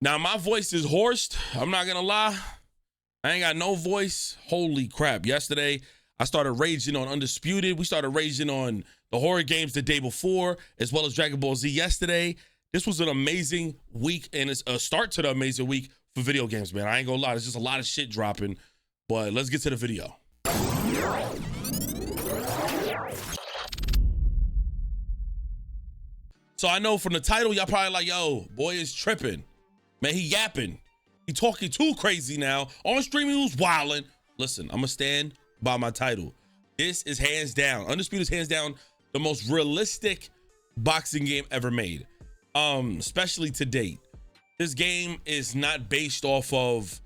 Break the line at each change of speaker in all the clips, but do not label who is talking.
Now my voice is hoarse. I'm not gonna lie. I ain't got no voice. Holy crap. Yesterday, I started raging on Undisputed. We started raging on the horror games the day before, as well as Dragon Ball Z yesterday. This was an amazing week, and it's a start to the amazing week for video games, man. I ain't gonna lie. There's just a lot of shit dropping, but let's get to the video. So I know from the title, y'all probably like, yo, boy is tripping. Man, he yapping. He talking too crazy now. On stream, he was wilding. Listen, I'm gonna stand by my title. This is hands down, Undisputed is hands down the most realistic boxing game ever made, especially to date. This game is not based off of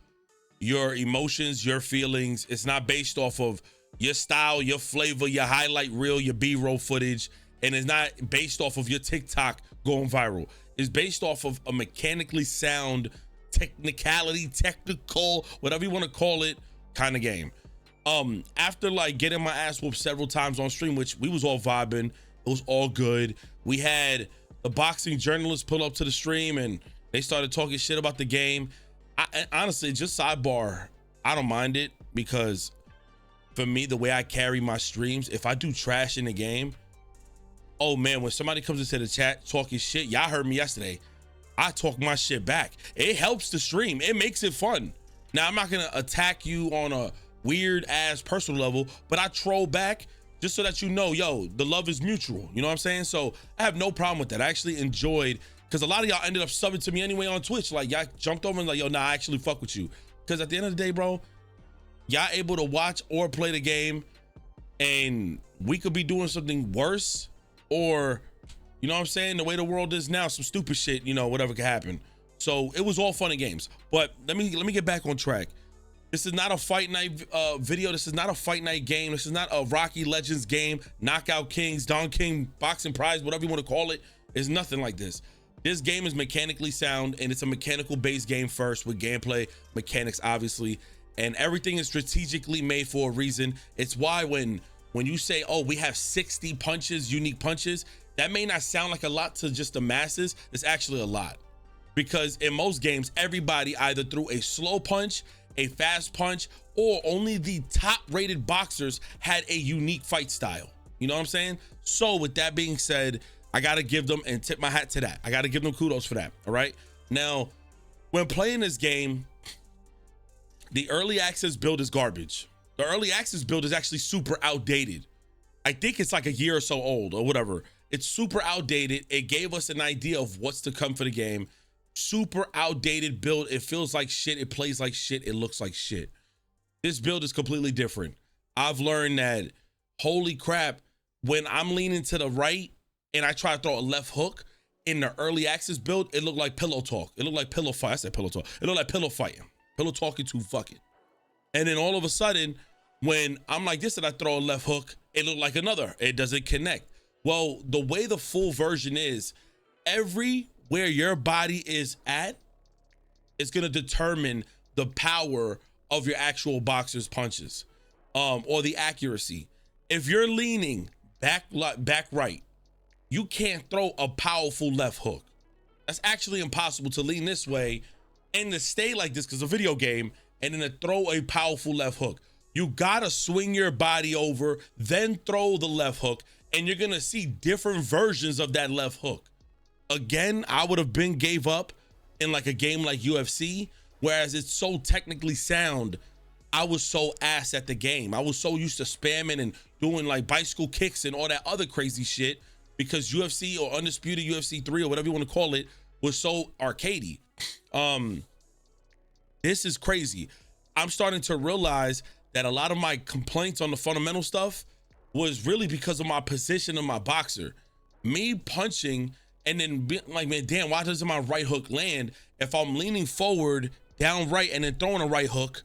your emotions, your feelings. It's not based off of your style, your flavor, your highlight reel, your B-roll footage. And it's not based off of your TikTok going viral. It's based off of a mechanically sound, technical, whatever you want to call it, kind of game. After like getting my ass whooped several times on stream, which we was all vibing, it was all good. We had the boxing journalists pull up to the stream and they started talking shit about the game. Honestly, just sidebar, I don't mind it, because for me, the way I carry my streams, if I do trash in the game, oh man, when somebody comes into the chat talking shit, y'all heard me yesterday, I talk my shit back. It helps the stream. It makes it fun. Now, I'm not gonna attack you on a weird ass personal level, but I troll back just so that you know, yo, the love is mutual. You know what I'm saying? So I have no problem with that. I actually enjoyed, because a lot of y'all ended up subbing to me anyway on Twitch. Like, y'all jumped over and like, yo, nah, I actually fuck with you. Because at the end of the day, bro, y'all able to watch or play the game, and we could be doing something worse, or, you know what I'm saying, the way the world is now, some stupid shit, you know, whatever could happen. So it was all fun and games. But let me get back on track. This is not a fight night video. This is not a fight night game. This is not a Rocky Legends game, Knockout Kings, Don King Boxing Prize, whatever you want to call it. It's nothing like this. This game is mechanically sound, and it's a mechanical based game first, with gameplay mechanics, obviously, and everything is strategically made for a reason. It's why when you say, oh, we have 60 punches, unique punches, that may not sound like a lot to just the masses. It's actually a lot, because in most games, everybody either threw a slow punch, a fast punch, or only the top rated boxers had a unique fight style. You know what I'm saying? So with that being said, I got to give them and tip my hat to that. I got to give them kudos for that. All right. Now, when playing this game, the early access build is garbage. The early access build is actually super outdated. I think it's like a year or so old or whatever. It's super outdated. It gave us an idea of what's to come for the game. Super outdated build. It feels like shit. It plays like shit. It looks like shit. This build is completely different. I've learned that, holy crap, when I'm leaning to the right and I try to throw a left hook in the early access build, it looked like pillow talk. It looked like pillow fight. I said pillow talk. It looked like pillow fighting. Pillow talking to fucking. And then all of a sudden, when I'm like this and I throw a left hook, it looked like another. It doesn't connect. Well, the way the full version is, everywhere your body is at, it's gonna determine the power of your actual boxer's punches, or the accuracy. If you're leaning back right, you can't throw a powerful left hook. That's actually impossible, to lean this way and to stay like this, because it's a video game, and then to throw a powerful left hook. You gotta swing your body over, then throw the left hook, and you're gonna see different versions of that left hook. Again, I would have gave up in like a game like UFC, whereas it's so technically sound. I was so ass at the game. I was so used to spamming and doing like bicycle kicks and all that other crazy shit, because UFC or Undisputed UFC 3 or whatever you want to call it was so arcadey. This is crazy. I'm starting to realize that a lot of my complaints on the fundamental stuff was really because of my position of my boxer. Me punching and then being like, man, damn, why doesn't my right hook land? If I'm leaning forward, down right, and then throwing a right hook,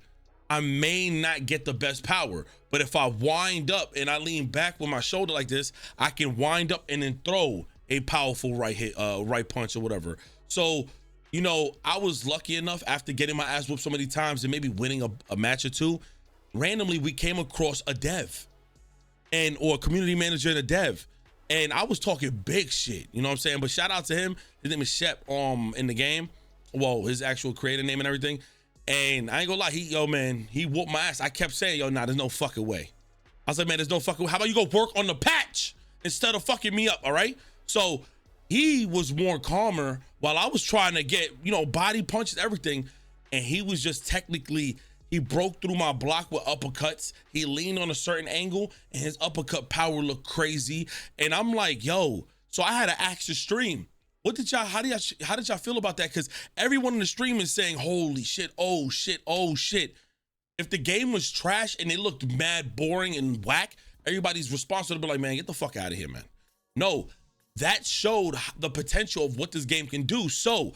I may not get the best power. But if I wind up and I lean back with my shoulder like this, I can wind up and then throw a powerful right hit, right punch or whatever. So, you know, I was lucky enough, after getting my ass whooped so many times and maybe winning a match or two, randomly we came across a dev or a community manager and a dev. And I was talking big shit, you know what I'm saying? But shout out to him. His name is Shep in the game. well, his actual creator name and everything. And I ain't gonna lie, he whooped my ass. I kept saying, yo, nah, there's no fucking way. I was like, man, there's no fucking way. How about you go work on the patch instead of fucking me up, all right? So he was more calmer while I was trying to get, body punches, everything. And he was just technically, he broke through my block with uppercuts. He leaned on a certain angle and his uppercut power looked crazy. And I'm like, yo, so I had to ask the stream, how did y'all feel about that? Because everyone in the stream is saying, holy shit, oh shit, oh shit. If the game was trash and it looked mad boring and whack, everybody's response would be like, man, get the fuck out of here, man. No, that showed the potential of what this game can do. So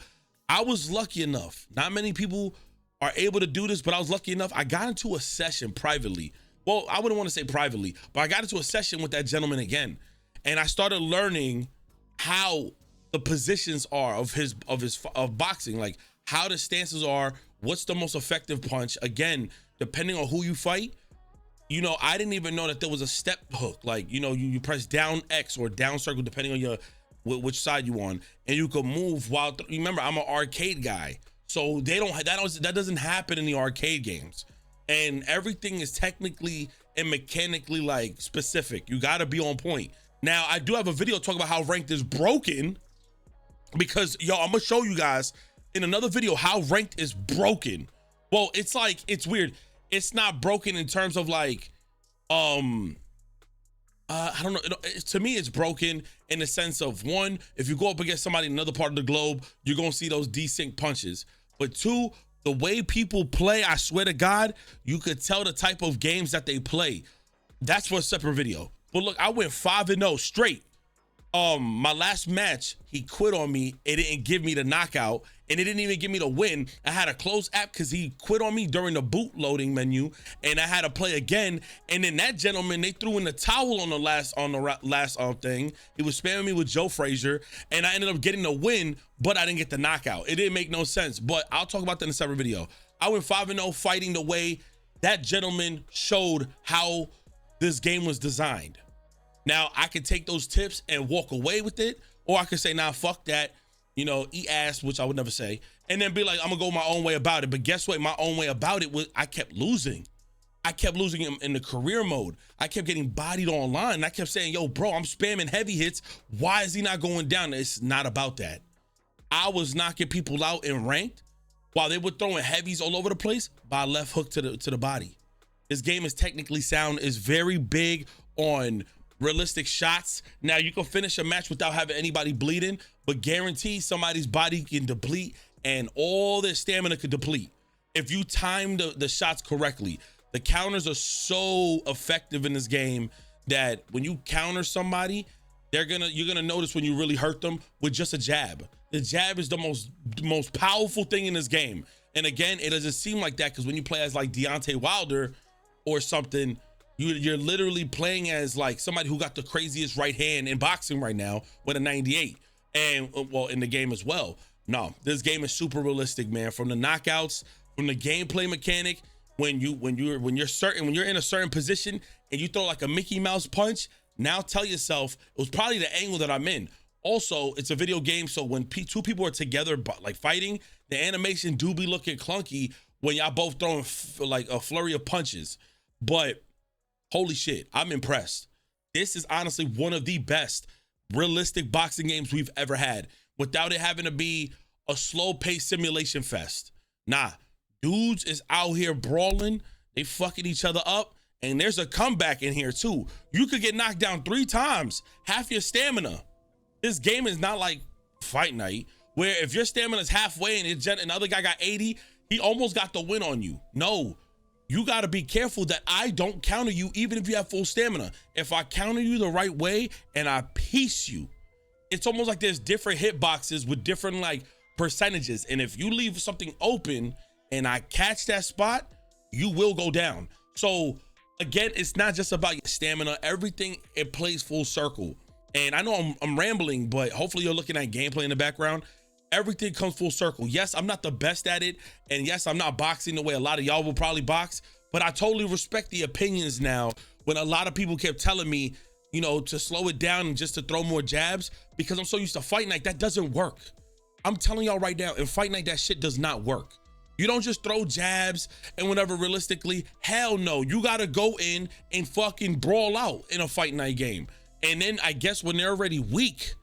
I was lucky enough. Not many people are able to do this, but I was lucky enough. I got into a session privately. Well, I wouldn't want to say privately, but I got into a session with that gentleman again. And I started learning how the positions are of boxing, like how the stances are, what's the most effective punch. Again, depending on who you fight, I didn't even know that there was a step hook. Like, you press down X or down circle, depending on which side you on, and you can move while, remember, I'm an arcade guy. So that doesn't happen in the arcade games. And everything is technically and mechanically like specific. You gotta be on point. Now, I do have a video talking about how ranked is broken, because I'm gonna show you guys in another video how ranked is broken. Well, it's weird. It's not broken in terms of like, I don't know. To me, it's broken in the sense of, one, if you go up against somebody in another part of the globe, you're gonna see those desync punches. But two, the way people play, I swear to God, you could tell the type of games that they play. That's for a separate video. But look, I went 5-0 straight. My last match, he quit on me. It didn't give me the knockout, and it didn't even give me the win. I had a close app because he quit on me during the boot loading menu, and I had to play again. And then that gentleman, they threw in the towel on the last thing. He was spamming me with Joe Frazier, and I ended up getting the win, but I didn't get the knockout. It didn't make no sense, but I'll talk about that in a separate video. I went 5-0 fighting the way that gentleman showed how this game was designed. Now, I could take those tips and walk away with it, or I could say, nah, fuck that, eat ass, which I would never say, and then be like, I'm gonna go my own way about it. But guess what? My own way about it was I kept losing. I kept losing in the career mode. I kept getting bodied online. And I kept saying, yo, bro, I'm spamming heavy hits. Why is he not going down? It's not about that. I was knocking people out in ranked while they were throwing heavies all over the place by a left hook to the body. This game is technically sound, is very big on realistic shots. Now, you can finish a match without having anybody bleeding, but guarantee somebody's body can deplete and all their stamina could deplete if you time the shots correctly. The counters are so effective in this game that when you counter somebody, you're gonna notice when you really hurt them with just a jab. The jab is the most powerful thing in this game. And again, it doesn't seem like that because when you play as like Deontay Wilder or something, you're literally playing as like somebody who got the craziest right hand in boxing right now with a 98, and well, in the game as well. No, this game is super realistic, man. From the knockouts, from the gameplay mechanic, when you're in a certain position and you throw like a Mickey Mouse punch, now tell yourself it was probably the angle that I'm in. Also, it's a video game, so when two people are together like fighting, the animation do be looking clunky when y'all both throwing like a flurry of punches. But holy shit, I'm impressed. This is honestly one of the best realistic boxing games we've ever had without it having to be a slow-paced simulation fest. Nah, dudes is out here brawling, they fucking each other up, and there's a comeback in here too. You could get knocked down 3 times, half your stamina. This game is not like Fight Night, where if your stamina is halfway and the other guy got 80, he almost got the win on you. No. You got to be careful that I don't counter you even if you have full stamina. If I counter you the right way and I piece you, it's almost like there's different hitboxes with different like percentages. And if you leave something open and I catch that spot, you will go down. So again, it's not just about your stamina. Everything, it plays full circle. And I know I'm rambling, but hopefully you're looking at gameplay in the background. Everything comes full circle. Yes, I'm not the best at it. And yes, I'm not boxing the way a lot of y'all will probably box, but I totally respect the opinions now when a lot of people kept telling me, to slow it down and just to throw more jabs, because I'm so used to fighting like that doesn't work. I'm telling y'all right now, in Fight Night, that shit does not work. You don't just throw jabs and whatever realistically. Hell no. You got to go in and fucking brawl out in a Fight Night game. And then I guess when they're already weak,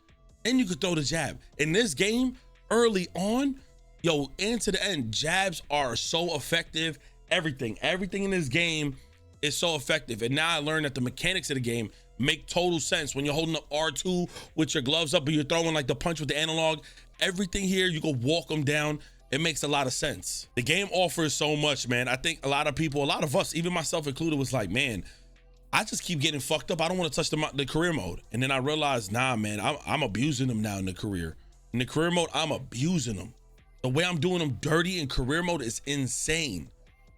then you could throw the jab. In this game, early on, yo, and to the end, jabs are so effective. Everything in this game is so effective. And now I learned that the mechanics of the game make total sense. When you're holding up R2 with your gloves up and you're throwing like the punch with the analog, everything here, you go walk them down. It makes a lot of sense. The game offers so much, man. I think a lot of people, a lot of us, even myself included, was like, man, I just keep getting fucked up. I don't want to touch the career mode. And then I realized, nah, man, I'm abusing them now in the career. In the career mode, I'm abusing them. The way I'm doing them dirty in career mode is insane.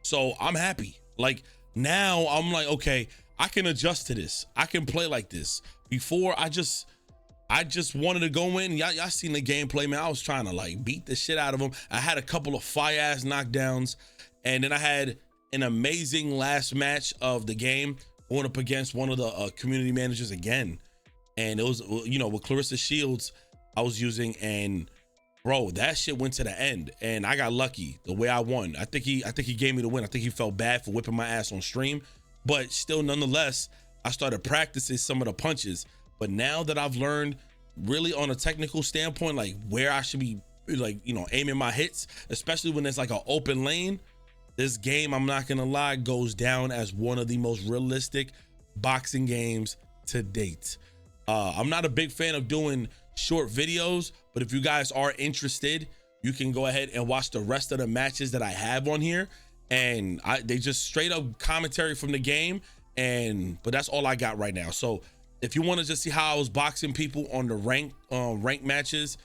So I'm happy. Like now I'm like, okay, I can adjust to this. I can play like this. Before I just wanted to go in. Y'all seen the gameplay, man. I was trying to like beat the shit out of them. I had a couple of fire ass knockdowns. And then I had an amazing last match of the game going up against one of the community managers again. And it was, you know, with Clarissa Shields I was using, and bro, that shit went to the end and I got lucky the way I won. I think he gave me the win. I think he felt bad for whipping my ass on stream, but still nonetheless, I started practicing some of the punches. But now that I've learned really on a technical standpoint, like where I should be like, you know, aiming my hits, especially when there's like an open lane, this game, I'm not gonna lie, goes down as one of the most realistic boxing games to date. I'm not a big fan of doing short videos, but if you guys are interested, you can go ahead and watch the rest of the matches that I have on here. And they just straight up commentary from the game. But that's all I got right now. So if you want to just see how I was boxing people on the ranked matches,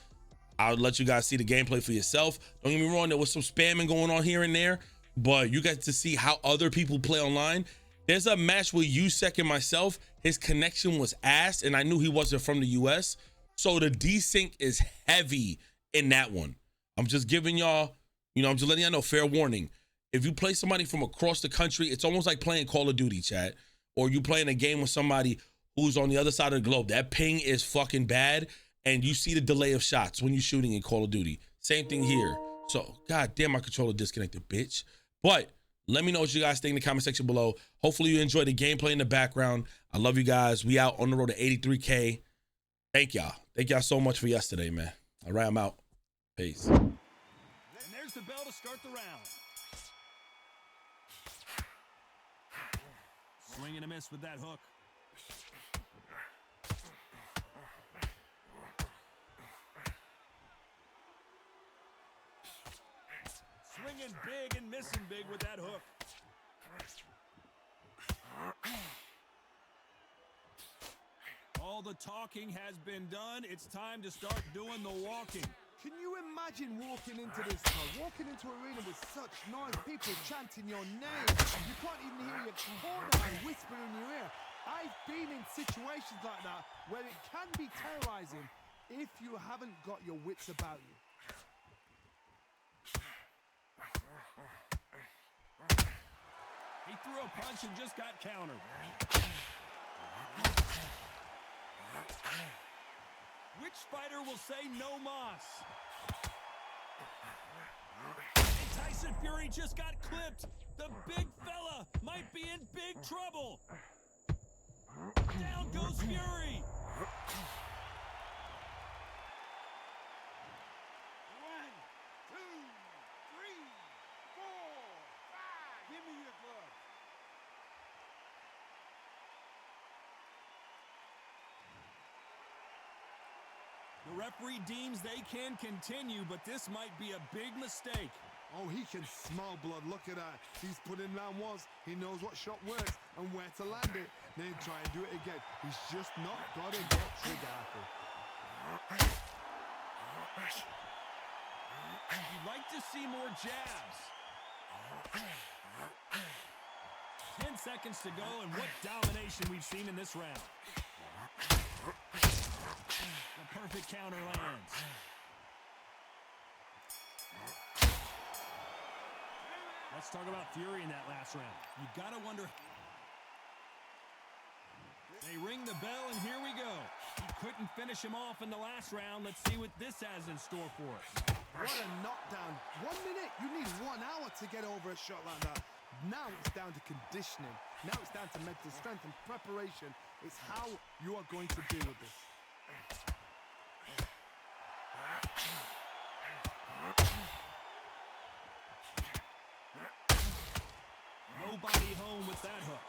I'll let you guys see the gameplay for yourself. Don't get me wrong, there was some spamming going on here and there, but you get to see how other people play online. There's a match with Yusek and myself. His connection was ass, and I knew he wasn't from the US. So the desync is heavy in that one. I'm just giving y'all, you know, I'm just letting y'all know, fair warning. If you play somebody from across the country, it's almost like playing Call of Duty, chat, or you playing a game with somebody who's on the other side of the globe. That ping is fucking bad, and you see the delay of shots when you're shooting in Call of Duty. Same thing here. So, god damn, my controller disconnected, bitch. But let me know what you guys think in the comment section below. Hopefully you enjoy the gameplay in the background. I love you guys. We out on the road to 83K. Thank y'all. Thank y'all so much for yesterday, man. All right, I'm out. Peace.
And there's the bell to start the round. Swing and a miss with that hook. Swinging big and missing big with that hook. All the talking has been done. It's time to start doing the walking.
Can you imagine walking into this, walking into an arena with such noise, people chanting your name? You can't even hear your corner man whisper in your ear. I've been in situations like that where it can be terrorizing if you haven't got your wits about you.
He threw a punch and just got countered. Which fighter will say no mas? And Tyson Fury just got clipped. The big fella might be in big trouble. Down goes Fury.
1, 2, 3, 4, 5. Give me your glove.
The referee deems they can continue, but this might be a big mistake.
Oh, he can smell blood. Look at that. He's put in round once. He knows what shot works and where to land it. Then try and do it again. He's just not got to get trigger happy.
You'd like to see more jabs. 10 seconds to go, and what domination we've seen in this round. The perfect counter lands. Let's talk about Fury in that last round. You gotta wonder. They ring the bell, and here we go. He Couldn't finish him off in the last round. Let's see what this has in store for us.
What a knockdown. 1 minute, you need 1 hour to get over a shot like that. Now it's down to conditioning. Now it's down to mental strength and preparation. It's how you are going to deal with this.
Nobody home with that hook.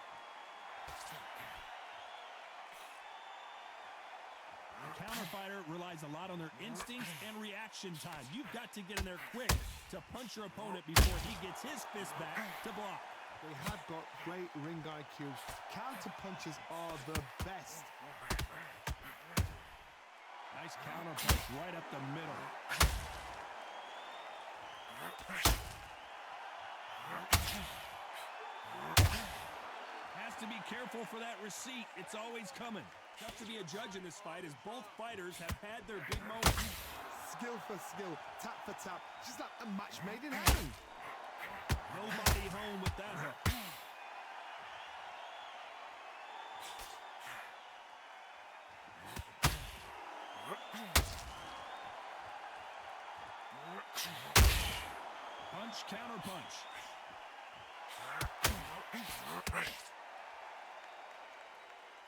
The counterfighter relies a lot on their instincts and reaction time. You've got to get in there quick to punch your opponent before he gets his fist back to block.
They have got great ring IQ. Counter punches are the best.
Nice counter punch right up the middle. Has to be careful for that receipt. It's always coming. Tough to be a judge in this fight as both fighters have had their big moments.
Skill for skill, tap for tap. Just like a match made in heaven.
Nobody home with that hook. Punch, counter punch.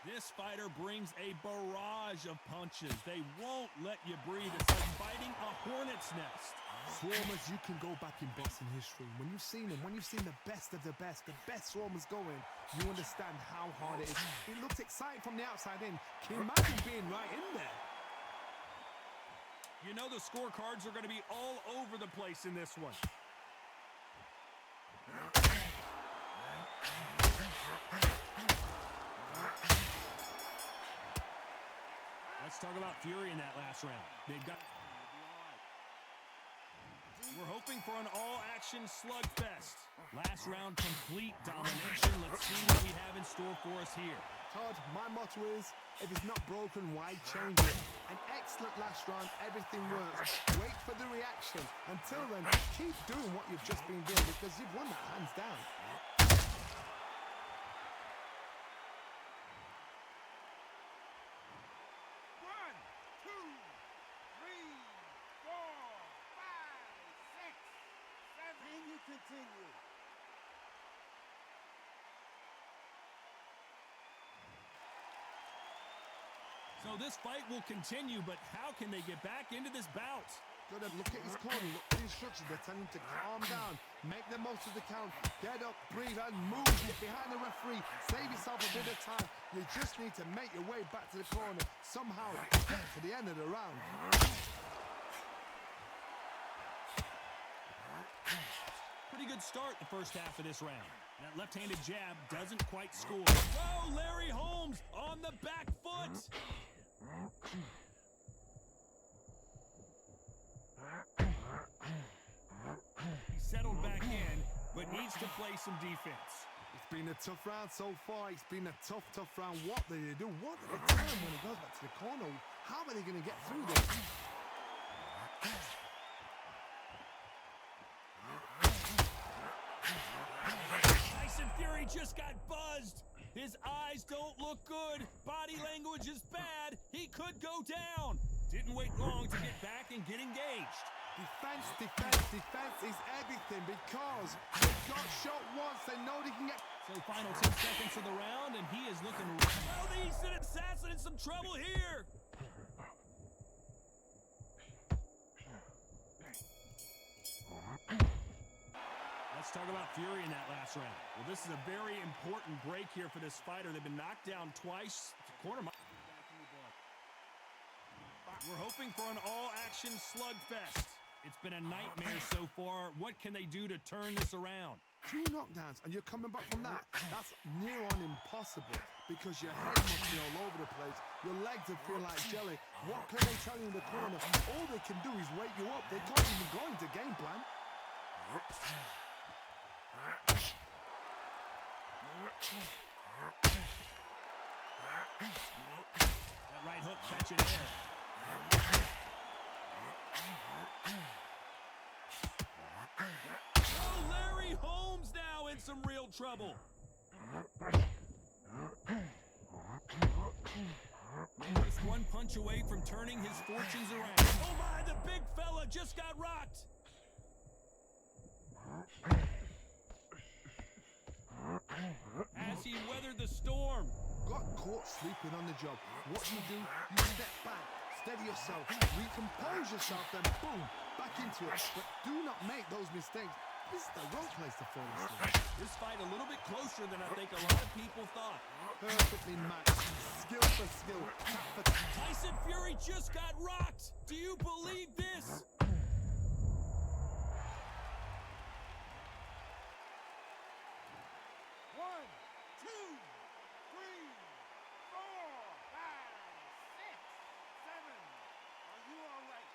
This fighter brings a barrage of punches. They won't let you breathe. It's like biting a hornet's nest.
Swarmers, you can go back in boxing history. When you've seen them, when you've seen the best swarmers going, you understand how hard it is. It looks exciting from the outside in. Can you imagine being right in there?
You know the scorecards are going to be all over the place in this one. Let's talk about Fury in that last round. They've got... We're hoping for an all-action slugfest. Last round, complete domination. Let's see what we have in store for us here.
Todd, my motto is, if it's not broken, why change it? An excellent last round, everything works. Wait for the reaction. Until then, keep doing what you've just been doing because you've won that hands down.
Continue.
So this fight will continue, but how can they get back into this bout?
Gotta look at his corner, look at the instructions. They're telling him to calm down, make the most of the count, get up, breathe, and move. Get behind the referee, save yourself a bit of time. You just need to make your way back to the corner, somehow get to the end of the round.
Pretty good start the first half of this round. That left-handed jab doesn't quite score. Oh, Larry Holmes on the back foot. He settled back in, but needs to play some defense.
It's been a tough round so far. It's been a tough round. What do they do? What do they turn when it goes back to the corner? How are they going to get through this?
Fury just got buzzed. His eyes don't look good. Body language is bad. He could go down. Didn't wait long to get back and get engaged.
Defense is everything because they got shot once. They know they can get...
So final 10 seconds of the round, and he is looking... Well, he's an assassin in some trouble here. Let's talk about Fury in that last round. Well, this is a very important break here for this fighter. They've been knocked down twice. Corner. We're hoping for an all-action slugfest. It's been a nightmare so far. What can they do to turn this around?
2 knockdowns and you're coming back from that. That's near on impossible because your head must be all over the place. Your legs will feel like jelly. What can they tell you in the corner? All they can do is wake you up. They can't even go into game plan.
That right hook catching air. Oh, Larry Holmes now in some real trouble. This just one punch away from turning his fortunes around. Oh my, the big fella just got rocked. As he weathered the storm.
Got caught sleeping on the job. What do? You step back, steady yourself, recompose yourself, then boom, back into it. But do not make those mistakes. This is the wrong place to fall asleep.
This fight a little bit closer than I think a lot of people thought.
Perfectly matched, skill for skill, tap for tap.
Tyson Fury just got rocked. Do you believe this?
1, 2, 3, 4, 5, 6, 7. Are you all right?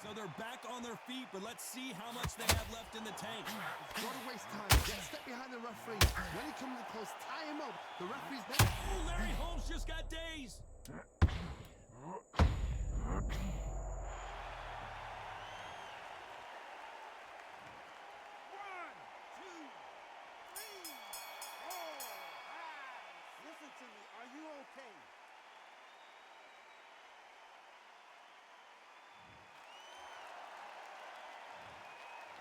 So they're back on their feet, but let's see how much they have left in the tank.
Don't waste time. Get a step behind the referee. When he comes close, tie him up. The referee's there.
Oh, Larry Holmes just got dazed.
1, 2, 3, 4, 5. Listen to me. Are you okay?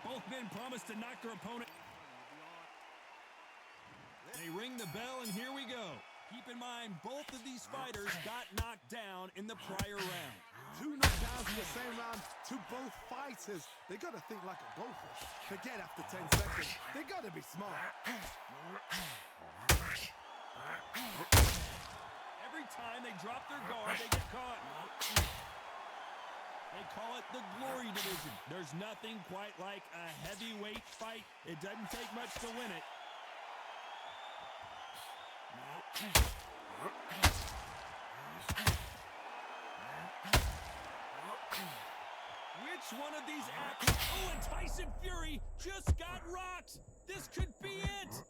Both men promised to knock their opponent. They ring the bell, and here we go. Keep in mind, both of these fighters got knocked down in the prior round.
2 knockdowns in the same round to both fighters. They gotta think like a golfer. Forget after 10 seconds. They gotta be smart.
Every time they drop their guard, they get caught. They call it the glory division. There's nothing quite like a heavyweight fight. It doesn't take much to win it. Which one of these athletes? Oh, and Tyson Fury just got rocked. This could be it.